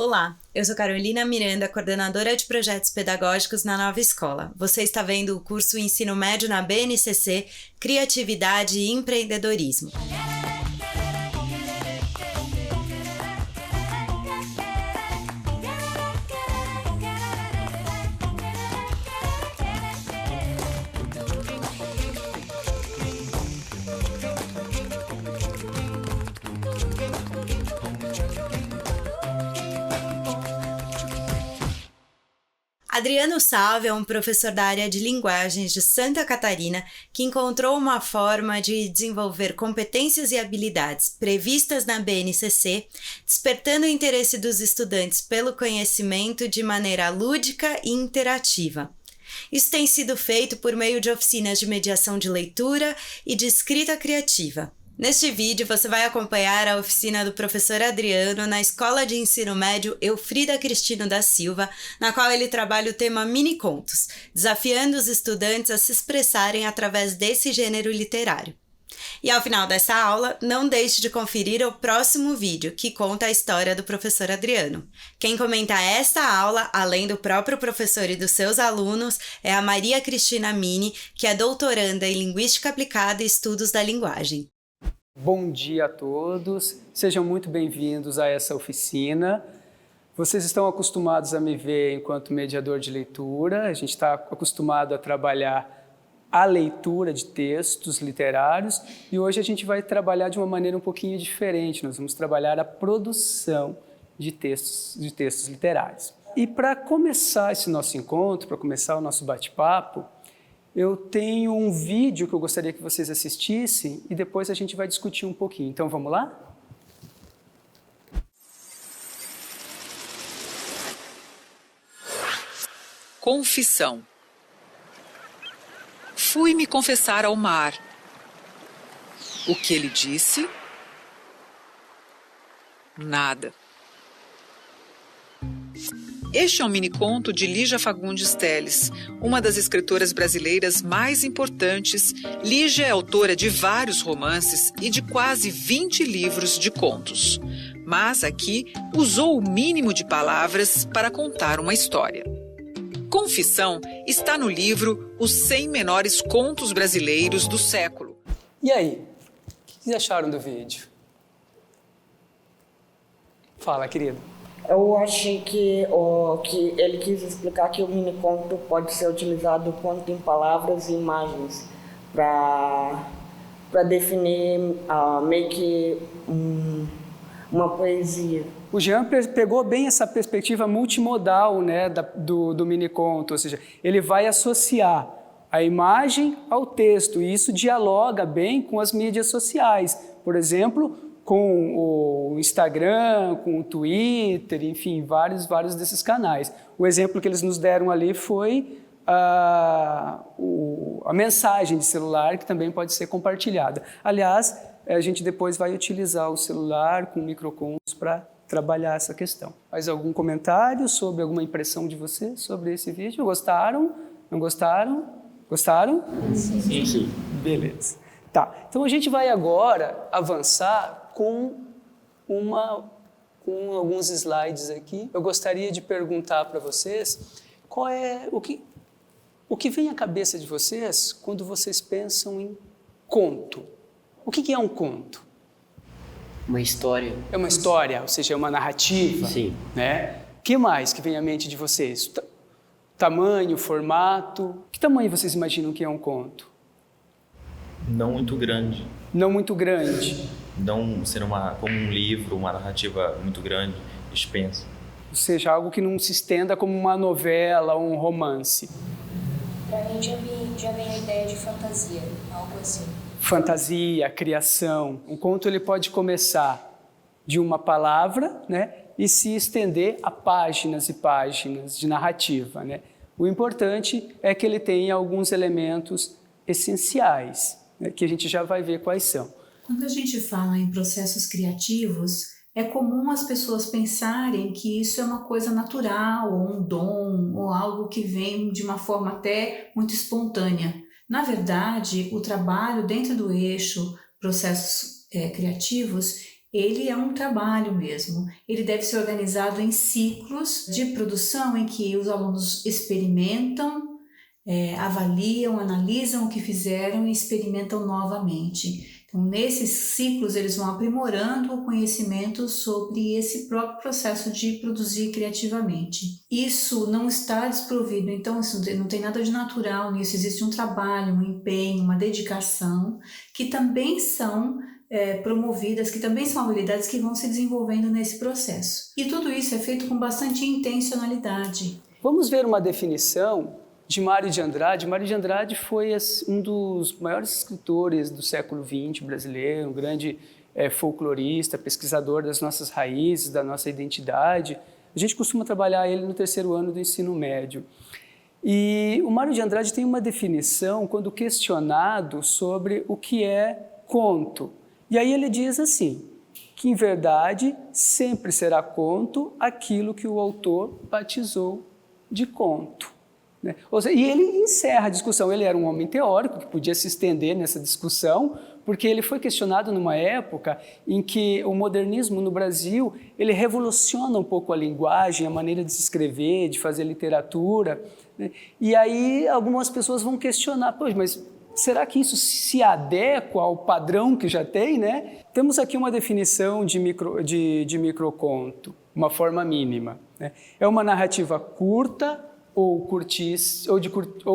Olá, eu sou Carolina Miranda, coordenadora de projetos pedagógicos na Nova Escola. Você está vendo o curso Ensino Médio na BNCC, Criatividade e Empreendedorismo. Adriano Salve é um professor da área de linguagens de Santa Catarina que encontrou uma forma de desenvolver competências e habilidades previstas na BNCC, despertando o interesse dos estudantes pelo conhecimento de maneira lúdica e interativa. Isso tem sido feito por meio de oficinas de mediação de leitura e de escrita criativa. Neste vídeo, você vai acompanhar a oficina do professor Adriano na Escola de Ensino Médio Eufrida Cristino da Silva, na qual ele trabalha o tema mini-contos, desafiando os estudantes a se expressarem através desse gênero literário. E ao final dessa aula, não deixe de conferir o próximo vídeo, que conta a história do professor Adriano. Quem comenta esta aula, além do próprio professor e dos seus alunos, é a Maria Cristina Mini, que é doutoranda em Linguística Aplicada e Estudos da Linguagem. Bom dia a todos, sejam muito bem-vindos a essa oficina. Vocês estão acostumados a me ver enquanto mediador de leitura, a gente está acostumado a trabalhar a leitura de textos literários e hoje a gente vai trabalhar de uma maneira um pouquinho diferente, nós vamos trabalhar a produção de textos literários. E para começar esse nosso encontro, para começar o nosso bate-papo, eu tenho um vídeo que eu gostaria que vocês assistissem e depois a gente vai discutir um pouquinho. Então, vamos lá? Confissão. Fui me confessar ao mar. O que ele disse? Nada. Este é um mini-conto de Lígia Fagundes Telles, uma das escritoras brasileiras mais importantes. Lígia é autora de vários romances e de quase 20 livros de contos. Mas aqui usou o mínimo de palavras para contar uma história. Confissão está no livro Os 100 Menores Contos Brasileiros do Século. E aí, o que vocês acharam do vídeo? Fala, querido. Eu achei que ele quis explicar que o mini-conto pode ser utilizado tanto em palavras e imagens para definir meio que uma poesia. O Jean pegou bem essa perspectiva multimodal, né, do mini-conto, ou seja, ele vai associar a imagem ao texto e isso dialoga bem com as mídias sociais. Por exemplo, com o Instagram, com o Twitter, enfim, vários desses canais. O exemplo que eles nos deram ali foi a mensagem de celular, que também pode ser compartilhada. Aliás, a gente depois vai utilizar o celular com microcontos para trabalhar essa questão. Mais algum comentário sobre alguma impressão de vocês sobre esse vídeo? Gostaram? Não gostaram? Gostaram? Sim, sim. Beleza. Tá, então a gente vai agora avançar com alguns slides aqui. Eu gostaria de perguntar para vocês o que vem à cabeça de vocês quando vocês pensam em conto. O que é um conto? Uma história. É uma história, ou seja, é uma narrativa. Sim. Né? O que mais que vem à mente de vocês? Tamanho, formato? Que tamanho vocês imaginam que é um conto? Não muito grande. Não muito grande. Não ser como um livro, uma narrativa muito grande, extensa. Ou seja, algo que não se estenda como uma novela ou um romance. Para mim já vem a ideia de fantasia, algo assim. Fantasia, criação. Um conto ele pode começar de uma palavra, né, e se estender a páginas e páginas de narrativa, né? O importante é que ele tenha alguns elementos essenciais, né, que a gente já vai ver quais são. Quando a gente fala em processos criativos, é comum as pessoas pensarem que isso é uma coisa natural, ou um dom, ou algo que vem de uma forma até muito espontânea. Na verdade, o trabalho dentro do eixo processos criativos, ele é um trabalho mesmo. Ele deve ser organizado em ciclos de produção em que os alunos experimentam, avaliam, analisam o que fizeram e experimentam novamente. Então, nesses ciclos, eles vão aprimorando o conhecimento sobre esse próprio processo de produzir criativamente. Isso não está desprovido, então isso não tem nada de natural nisso. Existe um trabalho, um empenho, uma dedicação, que também são promovidas, que também são habilidades que vão se desenvolvendo nesse processo. E tudo isso é feito com bastante intencionalidade. Vamos ver uma definição de Mário de Andrade. Mário de Andrade foi um dos maiores escritores do século XX brasileiro, um grande folclorista, pesquisador das nossas raízes, da nossa identidade. A gente costuma trabalhar ele no 3º ano do ensino médio. E o Mário de Andrade tem uma definição quando questionado sobre o que é conto. E aí ele diz assim, que em verdade sempre será conto aquilo que o autor batizou de conto. Ou seja, e ele encerra a discussão. Ele era um homem teórico que podia se estender nessa discussão, porque ele foi questionado numa época em que o modernismo no Brasil ele revoluciona um pouco a linguagem, a maneira de se escrever, de fazer literatura. E aí algumas pessoas vão questionar, pois, mas será que isso se adequa ao padrão que já tem, né? Temos aqui uma definição de microconto, uma forma mínima. É uma narrativa curta, ou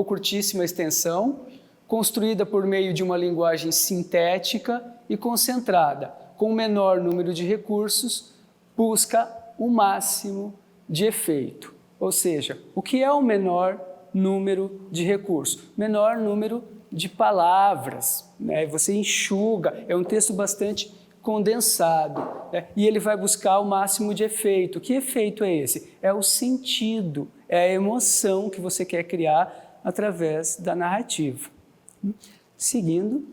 curtíssima extensão, construída por meio de uma linguagem sintética e concentrada, com o menor número de recursos, busca o máximo de efeito. Ou seja, o que é o menor número de recursos? Menor número de palavras, Você enxuga, é um texto bastante condensado, e ele vai buscar o máximo de efeito. Que efeito é esse? É o sentido, é a emoção que você quer criar através da narrativa. Seguindo,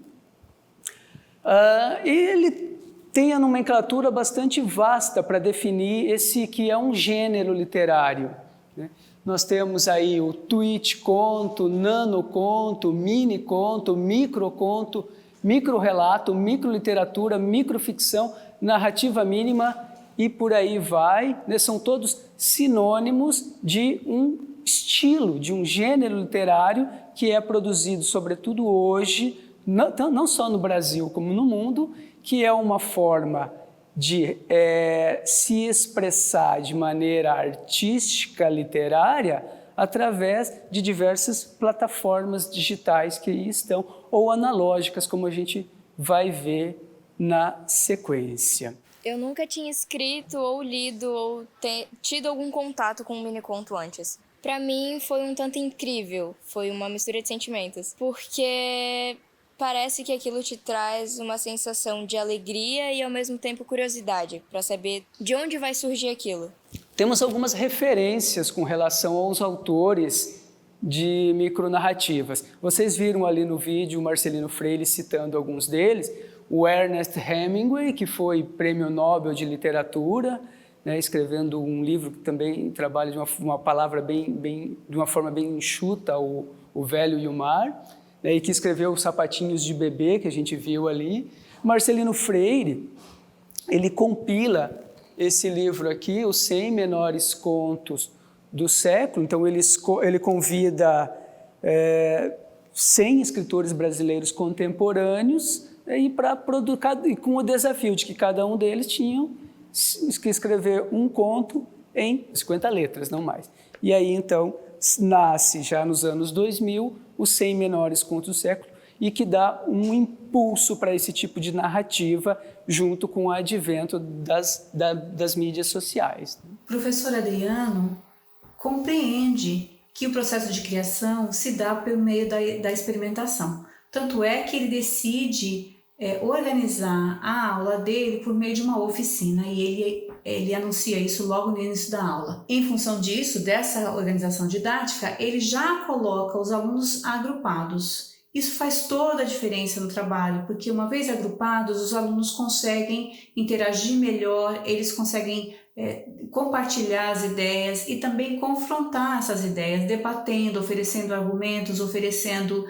ele tem a nomenclatura bastante vasta para definir esse que é um gênero literário. Nós temos aí o tweet-conto, nanoconto, mini-conto, microconto, microrrelato, microliteratura, microficção, narrativa mínima e por aí vai. São todos sinônimos de um estilo, de um gênero literário que é produzido, sobretudo hoje, não só no Brasil como no mundo, que é uma forma de se expressar de maneira artística, literária, através de diversas plataformas digitais que aí estão, ou analógicas, como a gente vai ver na sequência. Eu nunca tinha escrito ou lido ou tido algum contato com um miniconto antes. Para mim foi um tanto incrível, foi uma mistura de sentimentos, porque parece que aquilo te traz uma sensação de alegria e ao mesmo tempo curiosidade, para saber de onde vai surgir aquilo. Temos algumas referências com relação aos autores de micronarrativas. Vocês viram ali no vídeo o Marcelino Freire citando alguns deles, o Ernest Hemingway, que foi Prêmio Nobel de Literatura, escrevendo um livro que também trabalha de uma palavra de uma forma bem enxuta, o Velho e o Mar, e que escreveu Os Sapatinhos de Bebê, que a gente viu ali. Marcelino Freire, ele compila esse livro aqui, Os 100 Menores Contos do Século. Então, ele convida 100 escritores brasileiros contemporâneos e com o desafio de que cada um deles tinha que escrever um conto em 50 letras, não mais. E aí, então, nasce já nos anos 2000 Os 100 Menores Contos do Século, e que dá um impulso para esse tipo de narrativa junto com o advento das mídias sociais. Professor Adriano compreende que o processo de criação se dá por meio da experimentação. Tanto é que ele decide organizar a aula dele por meio de uma oficina, e ele anuncia isso logo no início da aula. Em função disso, dessa organização didática, ele já coloca os alunos agrupados. Isso faz toda a diferença no trabalho, porque uma vez agrupados, os alunos conseguem interagir melhor, eles conseguem compartilhar as ideias e também confrontar essas ideias, debatendo, oferecendo argumentos, oferecendo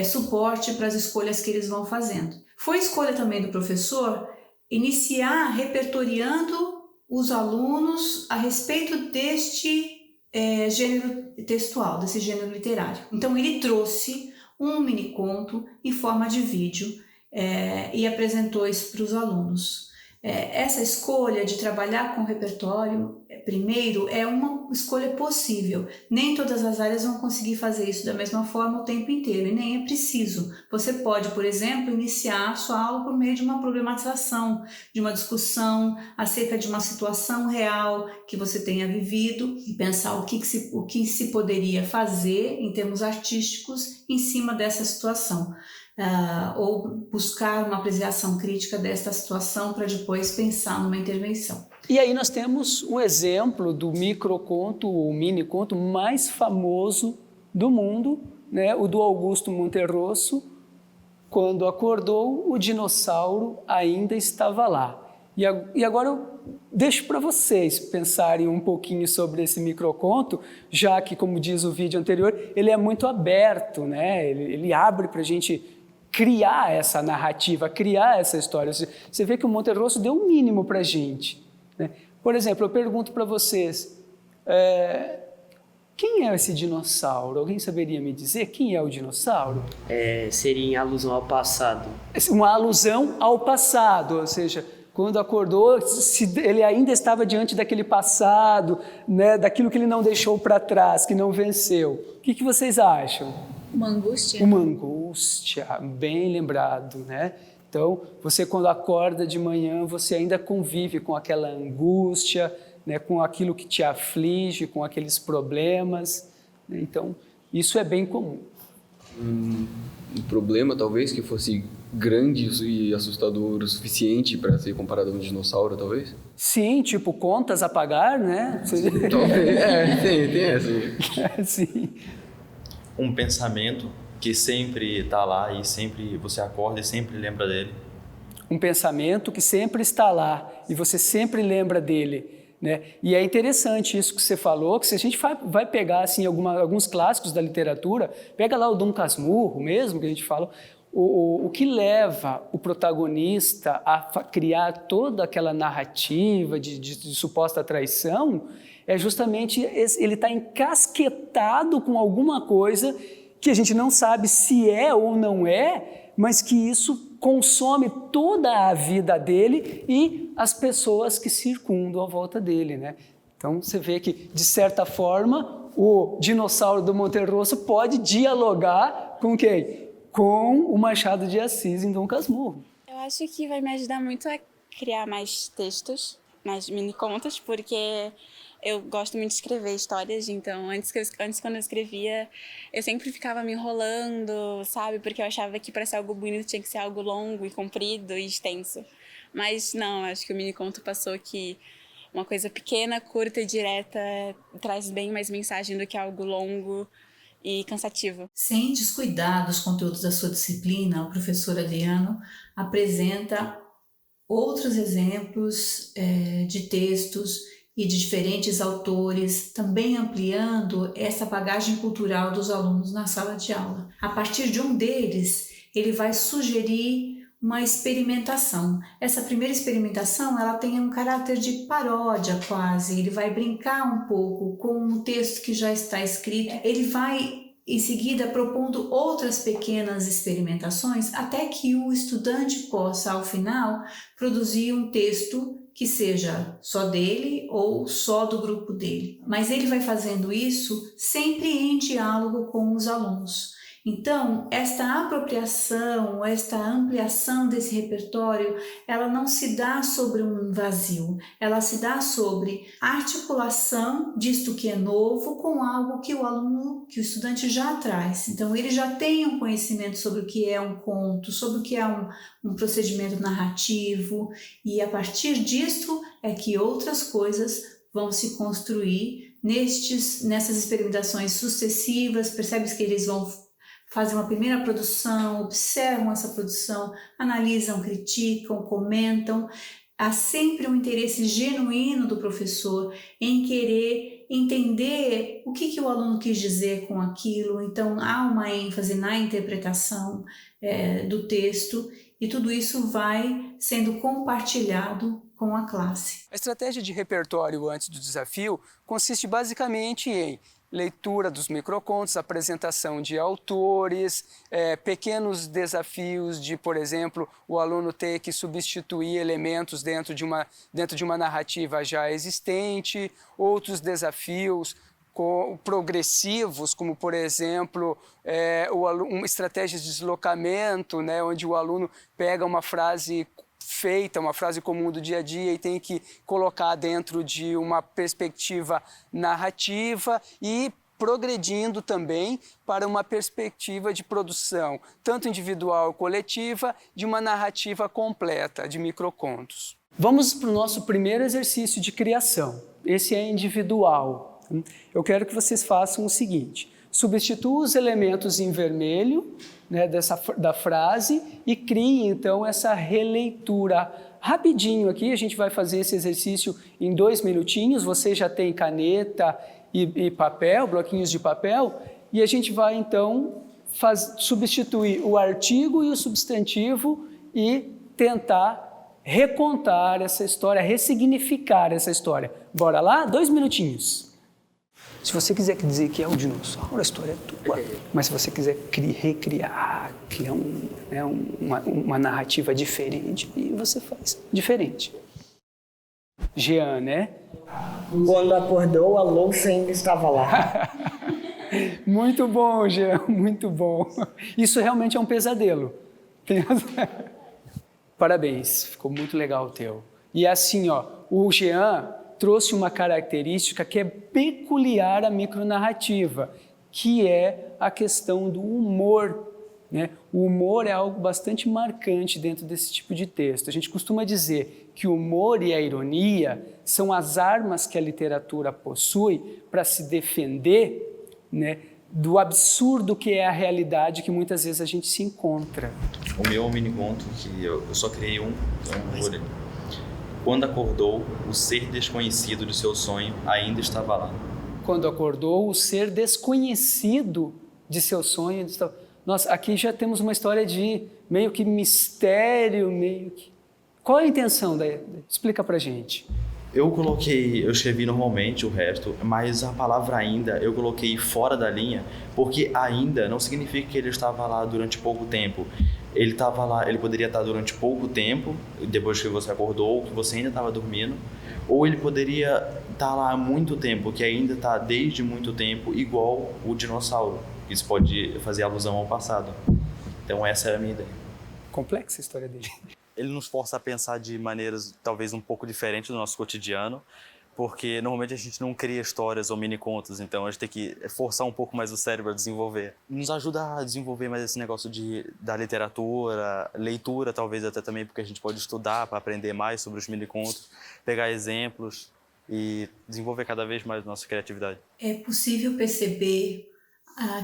suporte para as escolhas que eles vão fazendo. Foi escolha também do professor iniciar repertoriando os alunos a respeito deste gênero textual, desse gênero literário. Então ele trouxe um mini-conto em forma de vídeo e apresentou isso para os alunos. Essa escolha de trabalhar com o repertório, primeiro, é uma escolha possível. Nem todas as áreas vão conseguir fazer isso da mesma forma o tempo inteiro, e nem é preciso. Você pode, por exemplo, iniciar a sua aula por meio de uma problematização, de uma discussão acerca de uma situação real que você tenha vivido, e pensar o que se poderia fazer em termos artísticos em cima dessa situação. Ou buscar uma apreciação crítica desta situação para depois pensar numa intervenção. E aí nós temos um exemplo do microconto ou mini-conto mais famoso do mundo, né? O do Augusto Monterroso. Quando acordou, o dinossauro ainda estava lá. E agora eu deixo para vocês pensarem um pouquinho sobre esse microconto, já que, como diz o vídeo anterior, ele é muito aberto, né? Ele abre para a gente criar essa narrativa, criar essa história. Você vê que o Monterroso deu um mínimo para a gente, né? Por exemplo, eu pergunto para vocês, quem é esse dinossauro? Alguém saberia me dizer quem é o dinossauro? Seria em alusão ao passado. Uma alusão ao passado, ou seja, quando acordou, ele ainda estava diante daquele passado, né, daquilo que ele não deixou para trás, que não venceu. O que vocês acham? Uma angústia. Uma angústia, bem lembrado, né? Então, você quando acorda de manhã, você ainda convive com aquela angústia, né, com aquilo que te aflige, com aqueles problemas, né? Então, isso é bem comum. Um problema, talvez, que fosse grande e assustador o suficiente para ser comparado a um dinossauro, talvez? Sim, tipo contas a pagar, né? Talvez, tem essa. Sim. Um pensamento que sempre está lá e sempre você acorda e sempre lembra dele. Um pensamento que sempre está lá e você sempre lembra dele, né? E é interessante isso que você falou, que se a gente vai pegar assim, alguns clássicos da literatura, pega lá o Dom Casmurro mesmo, que a gente fala, o que leva o protagonista a criar toda aquela narrativa de suposta traição é justamente ele está encasquetado com alguma coisa que a gente não sabe se é ou não é, mas que isso consome toda a vida dele e as pessoas que circundam à volta dele, né? Então você vê que, de certa forma, o dinossauro do Monterroso pode dialogar com quem? Com o Machado de Assis em Dom Casmurro. Eu acho que vai me ajudar muito a criar mais textos, mais mini-contos, porque eu gosto muito de escrever histórias, então antes quando eu escrevia, eu sempre ficava me enrolando, sabe? Porque eu achava que para ser algo bonito tinha que ser algo longo e comprido e extenso. Mas não, acho que o mini-conto passou que uma coisa pequena, curta e direta traz bem mais mensagem do que algo longo e cansativo. Sem descuidar dos conteúdos da sua disciplina, o professor Adriano apresenta outros exemplos de textos e de diferentes autores, também ampliando essa bagagem cultural dos alunos na sala de aula. A partir de um deles, ele vai sugerir uma experimentação. Essa primeira experimentação, ela tem um caráter de paródia quase, ele vai brincar um pouco com um texto que já está escrito, ele vai em seguida propondo outras pequenas experimentações até que o estudante possa, ao final, produzir um texto que seja só dele ou só do grupo dele. Mas ele vai fazendo isso sempre em diálogo com os alunos. Então, esta apropriação, esta ampliação desse repertório, ela não se dá sobre um vazio, ela se dá sobre a articulação disto que é novo com algo que o aluno, que o estudante já traz. Então, ele já tem um conhecimento sobre o que é um conto, sobre o que é um procedimento narrativo, e a partir disto é que outras coisas vão se construir nessas experimentações sucessivas. Percebe que eles vão fazem uma primeira produção, observam essa produção, analisam, criticam, comentam. Há sempre um interesse genuíno do professor em querer entender o que o aluno quis dizer com aquilo. Então, há uma ênfase na interpretação do texto e tudo isso vai sendo compartilhado com a classe. A estratégia de repertório antes do desafio consiste basicamente em leitura dos microcontos, apresentação de autores, pequenos desafios de, por exemplo, o aluno ter que substituir elementos dentro de uma narrativa já existente, outros desafios progressivos, como, por exemplo, estratégias de deslocamento, né, onde o aluno pega uma frase feita, uma frase comum do dia a dia e tem que colocar dentro de uma perspectiva narrativa e progredindo também para uma perspectiva de produção, tanto individual ou coletiva, de uma narrativa completa de microcontos. Vamos para o nosso primeiro exercício de criação. Esse é individual. Eu quero que vocês façam o seguinte: substitua os elementos em vermelho, né, da frase e crie então essa releitura. Rapidinho aqui, a gente vai fazer esse exercício em 2 minutinhos. Você já tem caneta e papel, bloquinhos de papel, e a gente vai então substituir o artigo e o substantivo e tentar recontar essa história, ressignificar essa história. Bora lá? 2 minutinhos. Se você quiser dizer que é o dinossauro, a história é tua. Mas se você quiser recriar, criar uma narrativa diferente, e você faz diferente. Jean, né? Quando acordou, a louça ainda estava lá. Muito bom, Jean, muito bom. Isso realmente é um pesadelo. Parabéns, ficou muito legal o teu. E assim, ó, o Jean trouxe uma característica que é peculiar à micronarrativa, que é a questão do humor, né? O humor é algo bastante marcante dentro desse tipo de texto. A gente costuma dizer que o humor e a ironia são as armas que a literatura possui para se defender, né, do absurdo que é a realidade que muitas vezes a gente se encontra. O meu é um miniconto que eu só criei um, então vou ler. Quando acordou, o ser desconhecido de seu sonho ainda estava lá. Quando acordou, o ser desconhecido de seu sonho ainda estava... Nossa, aqui já temos uma história de meio que mistério, meio que... Qual é a intenção? Explica pra gente. Eu escrevi normalmente o resto, mas a palavra ainda eu coloquei fora da linha, porque ainda não significa que ele estava lá durante pouco tempo. Ele estava lá, ele poderia estar durante pouco tempo, depois que você acordou, que você ainda estava dormindo, ou ele poderia estar lá há muito tempo, que ainda está desde muito tempo, igual o dinossauro. Isso pode fazer alusão ao passado. Então essa é a minha ideia. Complexa a história dele. Ele nos força a pensar de maneiras talvez um pouco diferentes do nosso cotidiano, porque normalmente a gente não cria histórias ou mini-contos, então a gente tem que forçar um pouco mais o cérebro a desenvolver. Nos ajuda a desenvolver mais esse negócio da literatura, leitura talvez até também, porque a gente pode estudar para aprender mais sobre os mini-contos, pegar exemplos e desenvolver cada vez mais a nossa criatividade. É possível perceber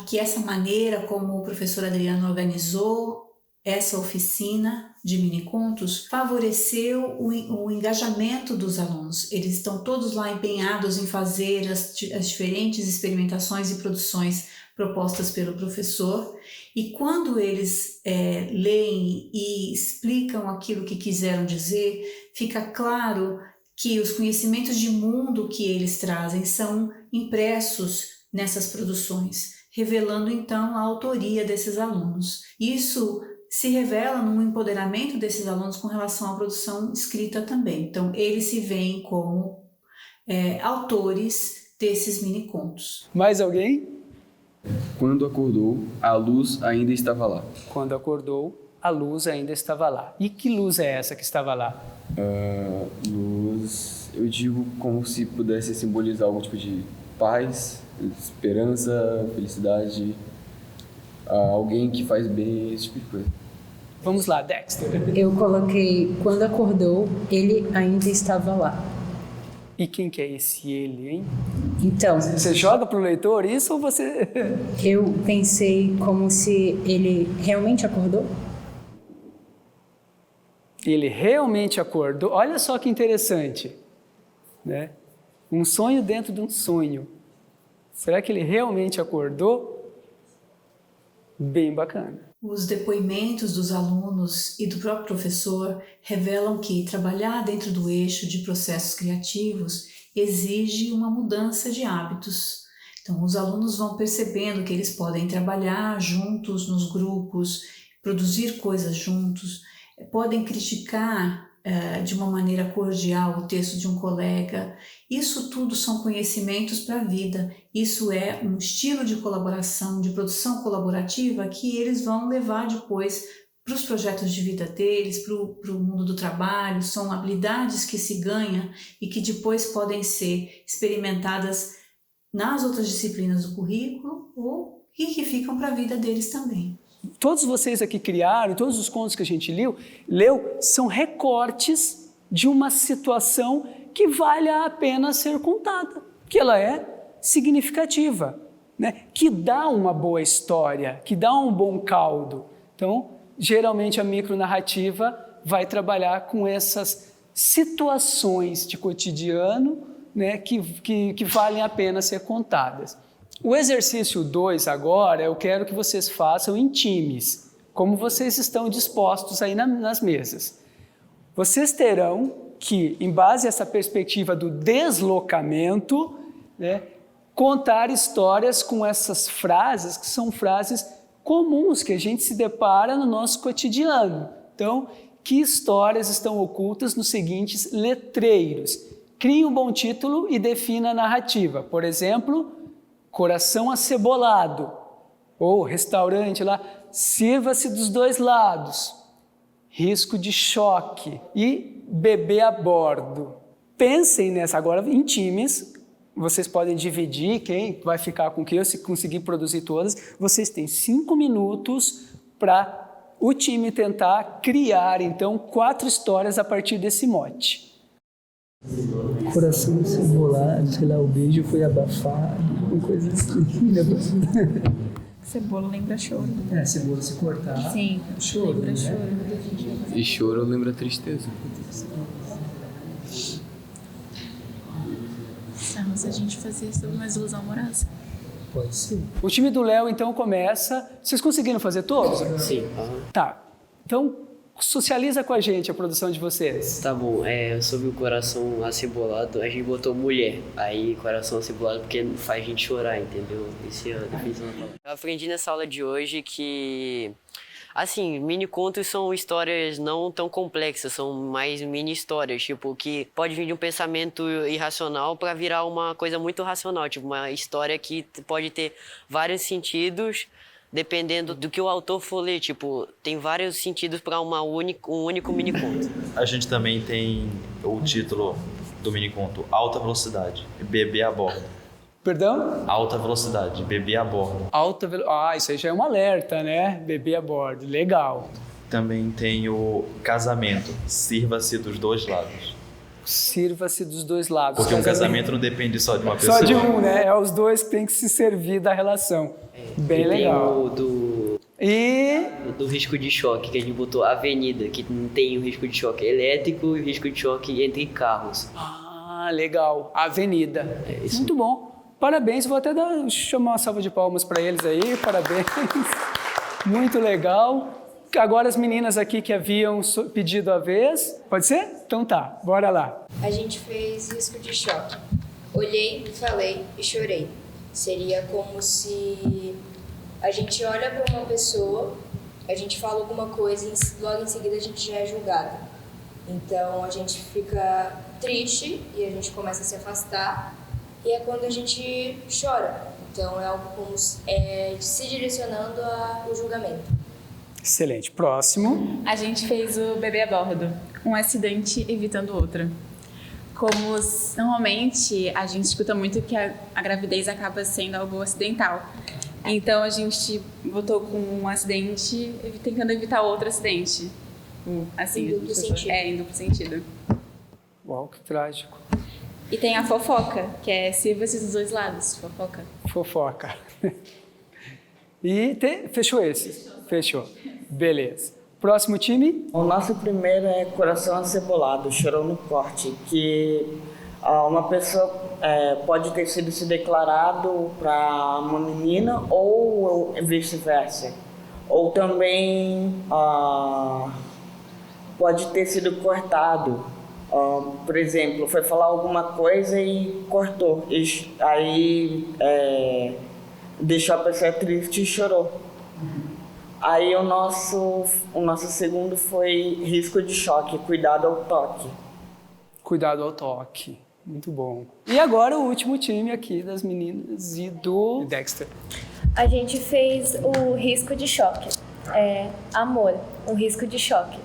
que essa maneira como o professor Adriano organizou essa oficina de minicontos favoreceu o engajamento dos alunos. Eles estão todos lá empenhados em fazer as diferentes experimentações e produções propostas pelo professor, e quando eles leem e explicam aquilo que quiseram dizer, fica claro que os conhecimentos de mundo que eles trazem são impressos nessas produções, revelando então a autoria desses alunos. Isso se revela no empoderamento desses alunos com relação à produção escrita também. Então, eles se veem como autores desses mini-contos. Mais alguém? Quando acordou, a luz ainda estava lá. Quando acordou, a luz ainda estava lá. E que luz é essa que estava lá? Luz, eu digo como se pudesse simbolizar algum tipo de paz, esperança, felicidade, alguém que faz bem, esse tipo de coisa. Vamos lá, Dexter. Eu coloquei, quando acordou, ele ainda estava lá. E quem que é esse ele, hein? Então... Você joga pro leitor isso ou você... Eu pensei como se ele realmente acordou. Ele realmente acordou. Olha só que interessante, né? Um sonho dentro de um sonho. Será que ele realmente acordou? Bem bacana. Os depoimentos dos alunos e do próprio professor revelam que trabalhar dentro do eixo de processos criativos exige uma mudança de hábitos. Então, os alunos vão percebendo que eles podem trabalhar juntos nos grupos, produzir coisas juntos, podem criticar de uma maneira cordial o texto de um colega. Isso tudo são conhecimentos para a vida. Isso é um estilo de colaboração, de produção colaborativa que eles vão levar depois para os projetos de vida deles, para o mundo do trabalho. São habilidades que se ganham e que depois podem ser experimentadas nas outras disciplinas do currículo e que ficam para a vida deles também. Todos vocês aqui criaram, todos os contos que a gente leu são recortes de uma situação que vale a pena ser contada, que ela é significativa, né? Que dá uma boa história, que dá um bom caldo. Então, geralmente a micronarrativa vai trabalhar com essas situações de cotidiano, né, que valem a pena ser contadas. O exercício 2 agora, eu quero que vocês façam em times, como vocês estão dispostos aí nas mesas. Vocês terão que, em base a essa perspectiva do deslocamento, né, contar histórias com essas frases, que são frases comuns que a gente se depara no nosso cotidiano. Então, que histórias estão ocultas nos seguintes letreiros? Crie um bom título e defina a narrativa. Por exemplo, Coração Acebolado, ou restaurante lá, Sirva-se dos dois lados, Risco de choque e Bebê a bordo. Pensem nessa agora em times, vocês podem dividir quem vai ficar com quem, se conseguir produzir todas. Vocês têm 5 minutos para o time tentar criar, então, 4 histórias a partir desse mote. Coração cebolado, sei lá, o beijo foi abafado, uma coisa assim. Cebola lembra choro. É, cebola se cortar. Sim, choro, lembra né? choro. E choro lembra tristeza. Mas a gente fazia sobre uma ilusão amorosa. Pode ser. O time do Léo, então, começa. Vocês conseguiram fazer todos? Sim. Tá. Então, socializa com a gente a produção de vocês. Tá bom, sobre o coração acebolado, a gente botou mulher. Aí, coração acebolado, porque faz a gente chorar, entendeu? Esse ano, eu aprendi nessa aula de hoje que, assim, mini-contos são histórias não tão complexas, são mais mini-histórias, tipo, que pode vir de um pensamento irracional para virar uma coisa muito racional, tipo, uma história que pode ter vários sentidos, dependendo do que o autor for ler, tipo, tem vários sentidos para um único mini-conto. A gente também tem o título do mini-conto, Alta Velocidade, Bebê a Bordo. Perdão? Alta Velocidade, Bebê a Bordo. Isso aí já é um alerta, né? Bebê a bordo, legal. Também tem o Casamento, Sirva-se dos dois lados. Sirva-se dos dois lados. Porque um casamento não depende só de uma pessoa. Só de um, né? É os dois que têm que se servir da relação. Bem legal. Tem do risco de choque, que a gente botou avenida, que não tem o risco de choque elétrico e o risco de choque entre carros. Ah, legal. Avenida. Muito bom. Parabéns. Vou até chamar uma salva de palmas para eles aí. Parabéns. Muito legal. Agora as meninas aqui que haviam pedido a vez. Pode ser? Então tá, bora lá. A gente fez risco de choque. Olhei, falei e chorei. Seria como se a gente olha para uma pessoa, a gente fala alguma coisa e logo em seguida a gente já é julgada. Então a gente fica triste e a gente começa a se afastar e é quando a gente chora. Então é algo como se direcionando ao julgamento. Excelente. Próximo. A gente fez o bebê a bordo, um acidente evitando outro. Como normalmente a gente escuta muito que a gravidez acaba sendo algo acidental. Então a gente botou com um acidente tentando evitar outro acidente. Assim, em duplo sentido. Em duplo sentido. Uau, que trágico. E tem a fofoca, que é sirva-se dos dois lados, fofoca. Fofoca. E fechou esse? Fechou. Beleza. Próximo time? O nosso primeiro é Coração Acebolado, Chorou no Corte, que uma pessoa pode ter sido se declarado para uma menina ou vice-versa. Ou também pode ter sido cortado. Por exemplo, foi falar alguma coisa e cortou. Aí deixou a pessoa triste e chorou. Aí o nosso segundo foi risco de choque, cuidado ao toque. Cuidado ao toque. Muito bom. E agora o último time aqui das meninas e do Dexter. A gente fez o risco de choque. Amor, um risco de choque.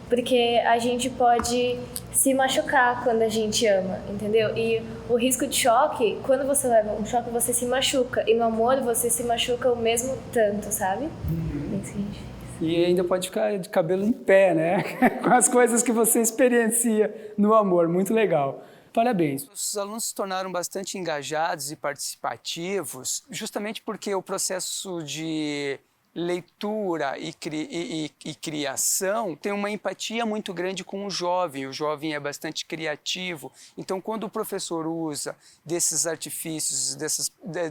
Porque a gente pode se machucar quando a gente ama, entendeu? E o risco de choque, quando você leva um choque, você se machuca. E no amor, você se machuca o mesmo tanto, sabe? Isso que a gente fez. E ainda pode ficar de cabelo em pé, né? Com as coisas que você experiencia no amor. Muito legal. Parabéns. Os alunos se tornaram bastante engajados e participativos, justamente porque o processo de leitura e criação tem uma empatia muito grande com o jovem é bastante criativo, então quando o professor usa desses artifícios,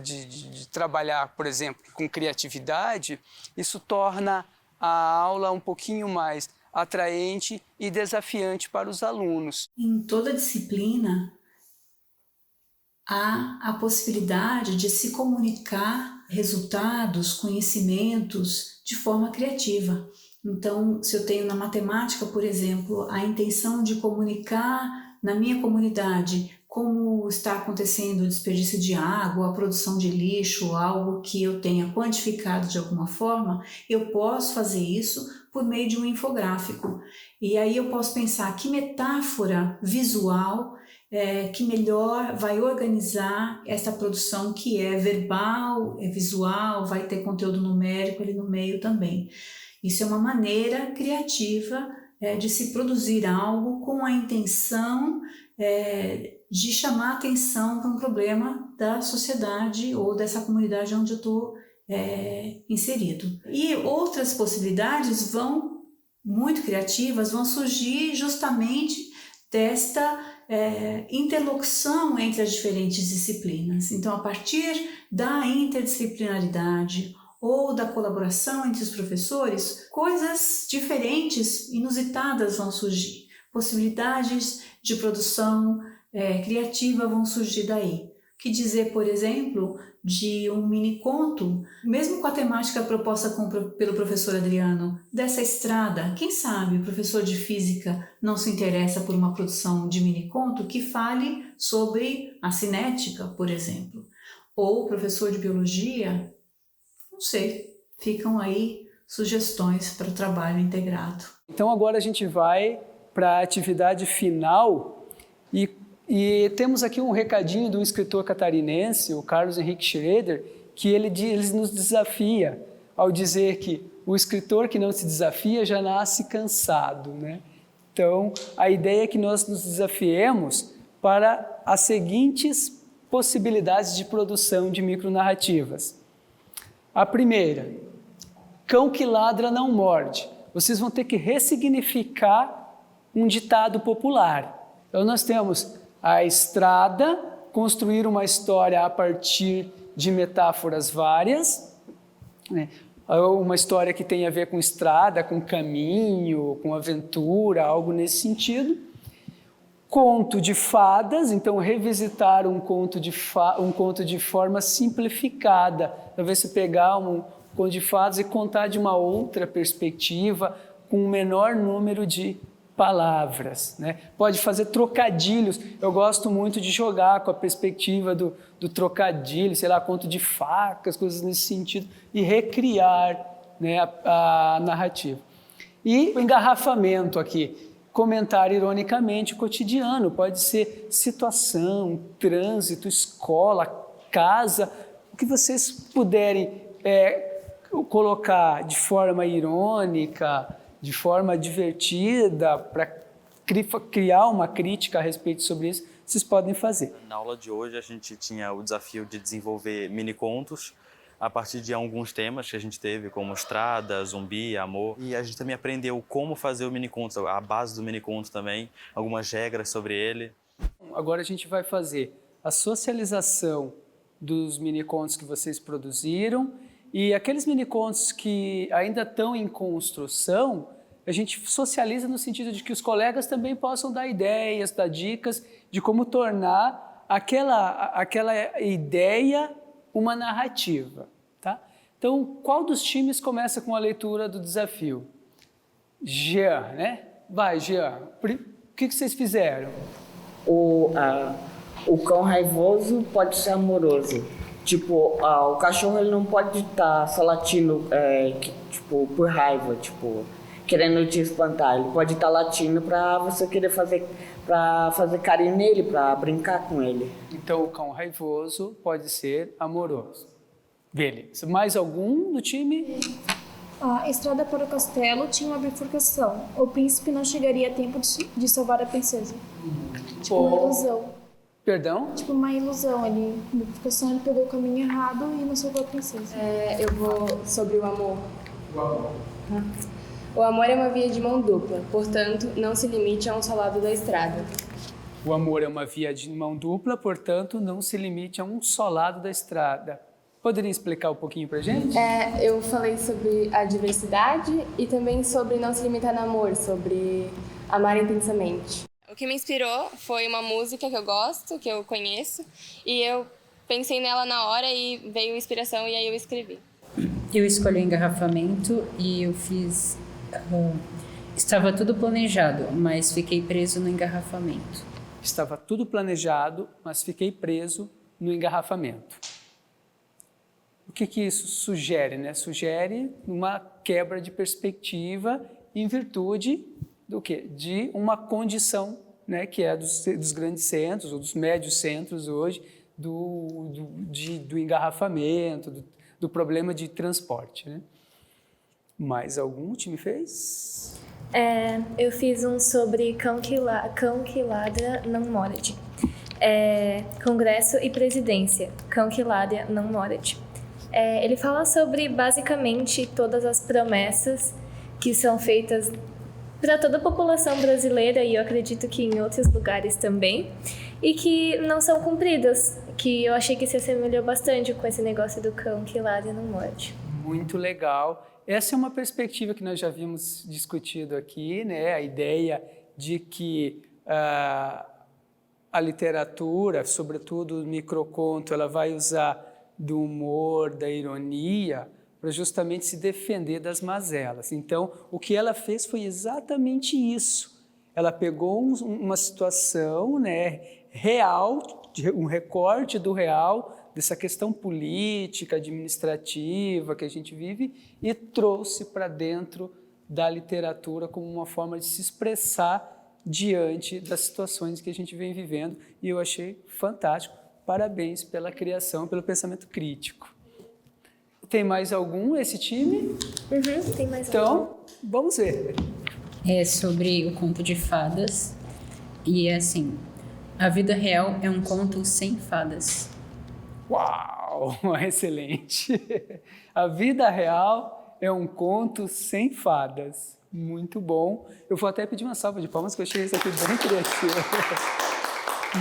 de trabalhar, por exemplo, com criatividade, isso torna a aula um pouquinho mais atraente e desafiante para os alunos. Em toda disciplina, há a possibilidade de se comunicar resultados, conhecimentos de forma criativa. Então, se eu tenho na matemática, por exemplo, a intenção de comunicar na minha comunidade como está acontecendo o desperdício de água, a produção de lixo, algo que eu tenha quantificado de alguma forma, eu posso fazer isso por meio de um infográfico. E aí eu posso pensar que metáfora visual que melhor vai organizar essa produção que é verbal, é visual, vai ter conteúdo numérico ali no meio também. Isso é uma maneira criativa de se produzir algo com a intenção de chamar atenção para um problema da sociedade ou dessa comunidade onde eu estou inserido. E outras possibilidades muito criativas, vão surgir justamente desta interlocução entre as diferentes disciplinas. Então, a partir da interdisciplinaridade ou da colaboração entre os professores, coisas diferentes, inusitadas vão surgir. Possibilidades de produção criativa vão surgir daí. O que dizer, por exemplo, de um mini-conto, mesmo com a temática proposta pelo professor Adriano, dessa estrada, quem sabe o professor de física não se interessa por uma produção de mini-conto que fale sobre a cinética, por exemplo. Ou o professor de biologia, não sei, ficam aí sugestões para o trabalho integrado. Então agora a gente vai para a atividade final e temos aqui um recadinho do escritor catarinense, o Carlos Henrique Schroeder, que ele nos desafia ao dizer que o escritor que não se desafia já nasce cansado, né? Então, a ideia é que nós nos desafiemos para as seguintes possibilidades de produção de micronarrativas. A primeira, cão que ladra não morde. Vocês vão ter que ressignificar um ditado popular. Então, nós temos a estrada, construir uma história a partir de metáforas várias, né? Uma história que tem a ver com estrada, com caminho, com aventura, algo nesse sentido. Conto de fadas, então revisitar um conto de forma simplificada. Talvez você pegar um conto de fadas e contar de uma outra perspectiva, com um menor número de palavras, né? Pode fazer trocadilhos. Eu gosto muito de jogar com a perspectiva do trocadilho, sei lá, conto de facas, coisas nesse sentido, e recriar, né, a narrativa. E o engarrafamento aqui, comentar ironicamente o cotidiano, pode ser situação, trânsito, escola, casa, o que vocês puderem colocar de forma irônica, de forma divertida, para criar uma crítica a respeito sobre isso, vocês podem fazer. Na aula de hoje a gente tinha o desafio de desenvolver mini-contos a partir de alguns temas que a gente teve, como estrada, zumbi, amor. E a gente também aprendeu como fazer o mini-conto, a base do mini-conto também, algumas regras sobre ele. Agora a gente vai fazer a socialização dos mini-contos que vocês produziram E aqueles minicontos que ainda estão em construção, a gente socializa no sentido de que os colegas também possam dar ideias, dar dicas de como tornar aquela ideia uma narrativa, tá? Então, qual dos times começa com a leitura do desafio? Jean, né? Vai, Jean. O que vocês fizeram? O cão raivoso pode ser amoroso. Tipo, o cachorro ele não pode estar só latindo tipo, por raiva, tipo, querendo te espantar. Ele pode estar latindo para você querer fazer carinho nele, para brincar com ele. Então, o cão raivoso pode ser amoroso. Beleza. Mais algum do time? A estrada para o castelo tinha uma bifurcação. O príncipe não chegaria a tempo de salvar a princesa. Tipo, uma ilusão. Perdão? Tipo, uma ilusão. Ele pegou o caminho errado e não salvou a princesa. Eu vou sobre o amor. O amor. O amor é uma via de mão dupla, portanto, não se limite a um só lado da estrada. O amor é uma via de mão dupla, portanto, não se limite a um só lado da estrada. Poderia explicar um pouquinho pra gente? Eu falei sobre a diversidade e também sobre não se limitar no amor, sobre amar intensamente. O que me inspirou foi uma música que eu gosto, que eu conheço, e eu pensei nela na hora e veio inspiração e aí eu escrevi. Eu escolhi o engarrafamento e eu fiz... estava tudo planejado, mas fiquei preso no engarrafamento. Estava tudo planejado, mas fiquei preso no engarrafamento. O que isso sugere, né? Sugere uma quebra de perspectiva em virtude do quê? De uma condição, né, que é dos grandes centros, ou dos médios centros hoje, do engarrafamento, do problema de transporte, né? Mais algum time fez? Eu fiz um sobre cão que ladra não morde. Congresso e presidência, cão que ladra não morde. Ele fala sobre, basicamente, todas as promessas que são feitas para toda a população brasileira, e eu acredito que em outros lugares também, e que não são cumpridas, que eu achei que se assemelhou bastante com esse negócio do cão que ladra não morde. Muito legal. Essa é uma perspectiva que nós já havíamos discutido aqui, né? A ideia de que a literatura, sobretudo o microconto, ela vai usar do humor, da ironia, para justamente se defender das mazelas. Então, o que ela fez foi exatamente isso. Ela pegou uma situação, né, real, um recorte do real, dessa questão política, administrativa que a gente vive, e trouxe para dentro da literatura como uma forma de se expressar diante das situações que a gente vem vivendo, e eu achei fantástico. Parabéns pela criação, pelo pensamento crítico. Tem mais algum esse time? Tem mais algum. Então, vamos ver. É sobre o conto de fadas. E é assim, a vida real é um conto sem fadas. Uau, excelente. A vida real é um conto sem fadas. Muito bom. Eu vou até pedir uma salva de palmas, que eu achei isso aqui bem criativo.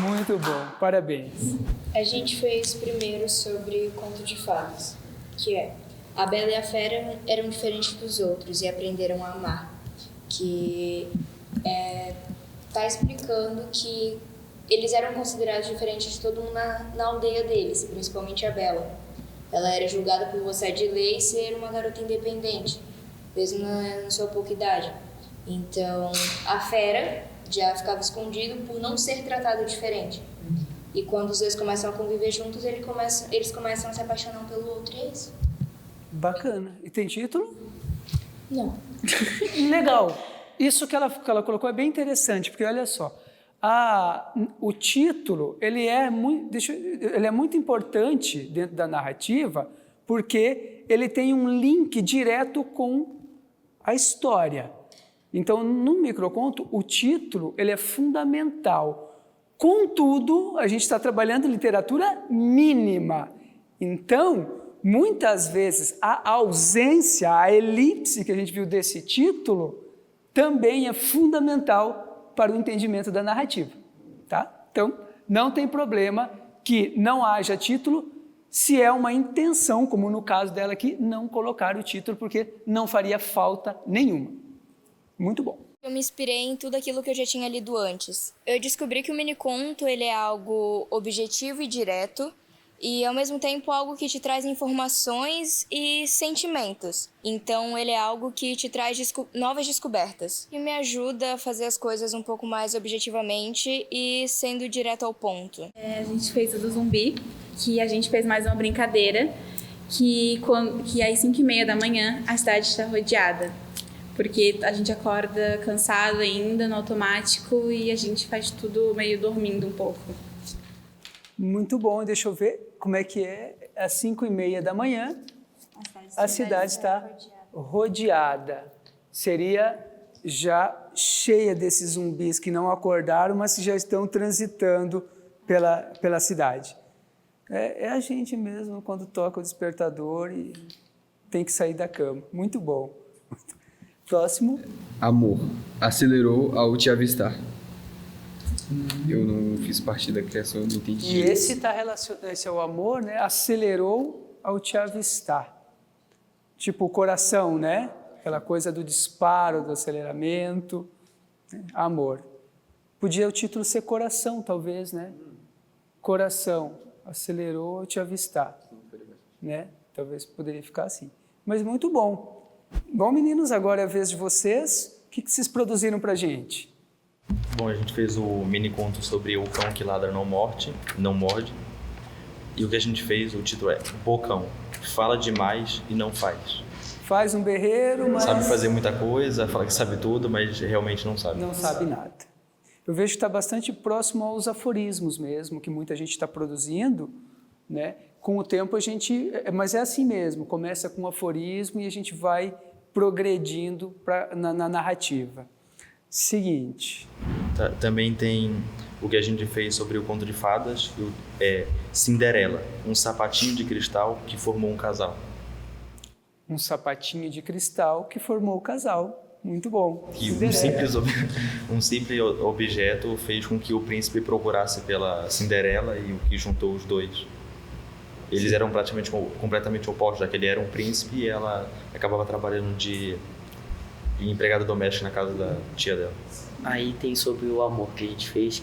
Muito bom, parabéns. A gente fez primeiro sobre o conto de fadas, que é: a Bela e a Fera eram diferentes dos outros e aprenderam a amar. Que tá explicando que eles eram considerados diferentes de todo mundo na aldeia deles, principalmente a Bela. Ela era julgada por gostar de ler e ser uma garota independente, mesmo na sua pouca idade. Então, a Fera já ficava escondido por não ser tratado diferente. E quando os dois começam a conviver juntos, eles começam a se apaixonar um pelo outro, e é isso. Bacana. E tem título? Não. Legal. Isso que ela colocou é bem interessante, porque olha só, o título ele é muito importante dentro da narrativa, porque ele tem um link direto com a história. Então, no microconto, o título ele é fundamental. Contudo, a gente está trabalhando literatura mínima. Então, muitas vezes, a ausência, a elipse que a gente viu desse título, também é fundamental para o entendimento da narrativa. Tá? Então, não tem problema que não haja título se é uma intenção, como no caso dela aqui, não colocar o título, porque não faria falta nenhuma. Muito bom. Eu me inspirei em tudo aquilo que eu já tinha lido antes. Eu descobri que o miniconto ele é algo objetivo e direto, e ao mesmo tempo algo que te traz informações e sentimentos. Então ele é algo que te traz novas descobertas e me ajuda a fazer as coisas um pouco mais objetivamente e sendo direto ao ponto. A gente fez o do zumbi, que a gente fez mais uma brincadeira, que às 5h30 da manhã a cidade está rodeada. Porque a gente acorda cansado ainda, no automático, e a gente faz tudo meio dormindo um pouco. Muito bom, deixa eu ver como é que é. Às 5h30 da manhã, a cidade está rodeada. Seria já cheia desses zumbis que não acordaram, mas que já estão transitando pela cidade. É a gente mesmo quando toca o despertador e tem que sair da cama. Muito bom. Próximo. Amor. Acelerou ao te avistar. Eu não fiz parte da criação, não entendi. E esse está relacionado, esse é o amor, né? Acelerou ao te avistar. Tipo o coração, né? Aquela coisa do disparo, do aceleramento. Né? Amor. Podia o título ser coração, talvez, né? Coração. Acelerou ao te avistar. Né? Talvez poderia ficar assim. Mas muito bom. Bom, meninos, agora é a vez de vocês. O que vocês produziram pra gente? Bom, a gente fez o mini conto sobre o cão que ladra não morde. E o que a gente fez, o título é Bocão. Fala demais e não faz. Faz um berreiro, mas... Sabe fazer muita coisa, fala que sabe tudo, mas realmente não sabe. Não sabe nada. Eu vejo que está bastante próximo aos aforismos mesmo, que muita gente está produzindo, né? Com o tempo a gente... Mas é assim mesmo, começa com um aforismo e a gente vai progredindo na narrativa. Seguinte. Também tem o que a gente fez sobre o conto de fadas, Cinderela, um sapatinho de cristal que formou um casal. Um sapatinho de cristal que formou o casal. Muito bom. E um simples objeto fez com que o príncipe procurasse pela Cinderela e o que juntou os dois. Eles eram praticamente completamente opostos, já que ele era um príncipe e ela acabava trabalhando de empregada doméstica na casa da tia dela. Aí tem sobre o amor que a gente fez,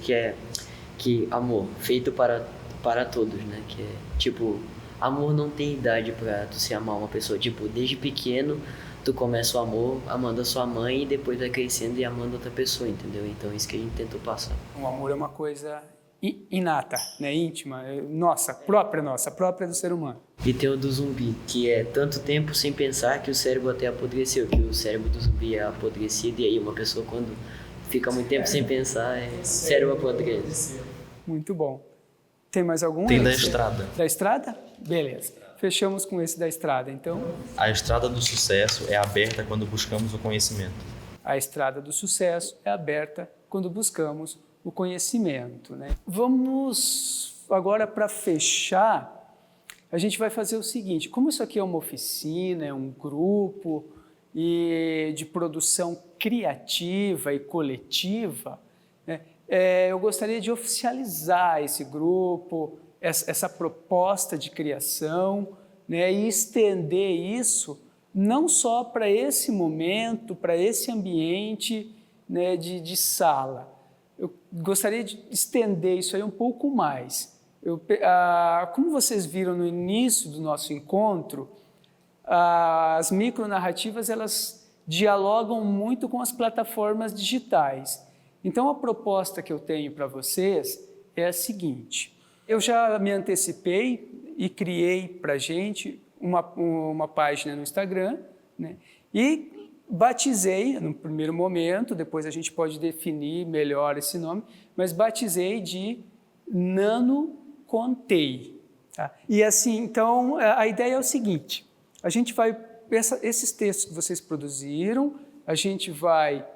que amor feito para todos, né? Que é tipo, amor não tem idade pra tu se amar uma pessoa. Tipo, desde pequeno tu começa o amor amando a sua mãe e depois vai crescendo e amando outra pessoa, entendeu? Então é isso que a gente tentou passar. O amor é uma coisa inata, né? Íntima, nossa, própria do ser humano. E tem o do zumbi, que é tanto tempo sem pensar que o cérebro até apodreceu, que o cérebro do zumbi é apodrecido, e aí uma pessoa quando fica muito tempo sem pensar, o cérebro apodrece. Muito bom. Tem mais algum? Tem da estrada. Da estrada? Beleza. Fechamos com esse da estrada, então. A estrada do sucesso é aberta quando buscamos o conhecimento. A estrada do sucesso é aberta quando buscamos o conhecimento, né? Vamos agora, para fechar, a gente vai fazer o seguinte: como isso aqui é uma oficina, é um grupo de produção criativa e coletiva, né? Eu gostaria de oficializar esse grupo, essa proposta de criação, né? E estender isso não só para esse momento, para esse ambiente, né, de sala. Eu gostaria de estender isso aí um pouco mais. Como vocês viram no início do nosso encontro, as micronarrativas, elas dialogam muito com as plataformas digitais. Então, a proposta que eu tenho para vocês é a seguinte: eu já me antecipei e criei para a gente uma página no Instagram, né? E batizei, no primeiro momento, depois a gente pode definir melhor esse nome, mas batizei de Nano Contei. Tá? E assim, então, a ideia é o seguinte: a gente vai, esses textos que vocês produziram, a gente vai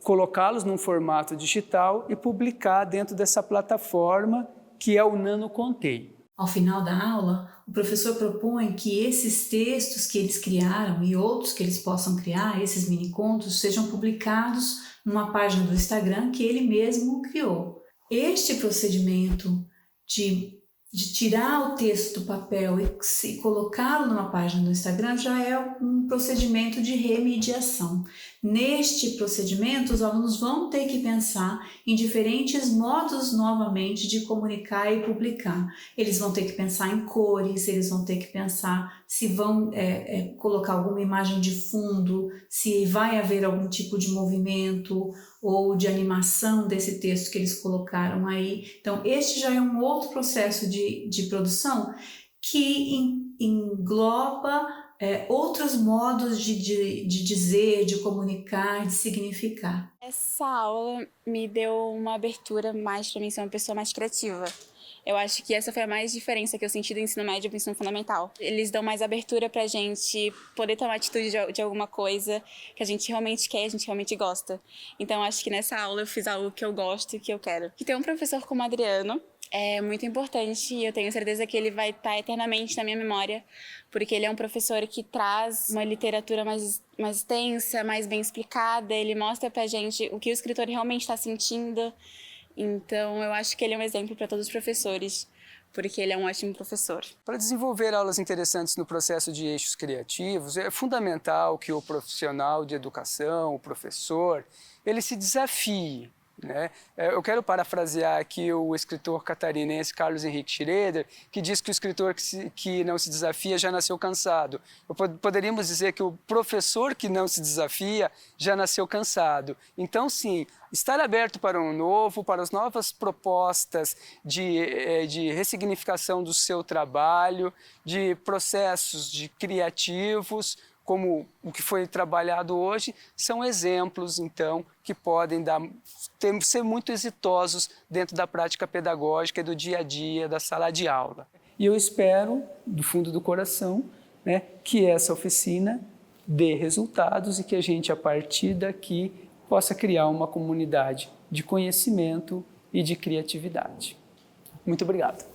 colocá-los num formato digital e publicar dentro dessa plataforma que é o Nano Contei. Ao final da aula, o professor propõe que esses textos que eles criaram e outros que eles possam criar, esses mini-contos, sejam publicados numa página do Instagram que ele mesmo criou. Este procedimento de de tirar o texto do papel e colocá-lo numa página do Instagram já é um procedimento de remediação. Neste procedimento, os alunos vão ter que pensar em diferentes modos novamente de comunicar e publicar. Eles vão ter que pensar em cores, eles vão ter que pensar se vão colocar alguma imagem de fundo, se vai haver algum tipo de movimento ou de animação desse texto que eles colocaram aí. Então, este já é um outro processo de produção que engloba outros modos de dizer, de comunicar, de significar. Essa aula me deu uma abertura mais para mim ser uma pessoa mais criativa. Eu acho que essa foi a mais diferença que eu senti do ensino médio para o ensino fundamental. Eles dão mais abertura para a gente poder tomar atitude de alguma coisa que a gente realmente quer, a gente realmente gosta. Então, acho que nessa aula eu fiz algo que eu gosto e que eu quero. E ter um professor como Adriano é muito importante e eu tenho certeza que ele vai estar eternamente na minha memória, porque ele é um professor que traz uma literatura mais extensa, mais bem explicada, ele mostra pra gente o que o escritor realmente está sentindo. Então, eu acho que ele é um exemplo para todos os professores, porque ele é um ótimo professor. Para desenvolver aulas interessantes no processo de eixos criativos, é fundamental que o profissional de educação, o professor, ele se desafie, né? Eu quero parafrasear aqui o escritor catarinense Carlos Henrique Schroeder, que diz que o escritor que não se desafia já nasceu cansado. Poderíamos dizer que o professor que não se desafia já nasceu cansado. Então, sim, estar aberto para o novo, para as novas propostas de ressignificação do seu trabalho, de processos criativos, como o que foi trabalhado hoje, são exemplos, então, que podem ser muito exitosos dentro da prática pedagógica e do dia a dia da sala de aula. E eu espero, do fundo do coração, né, que essa oficina dê resultados e que a gente, a partir daqui, possa criar uma comunidade de conhecimento e de criatividade. Muito obrigado.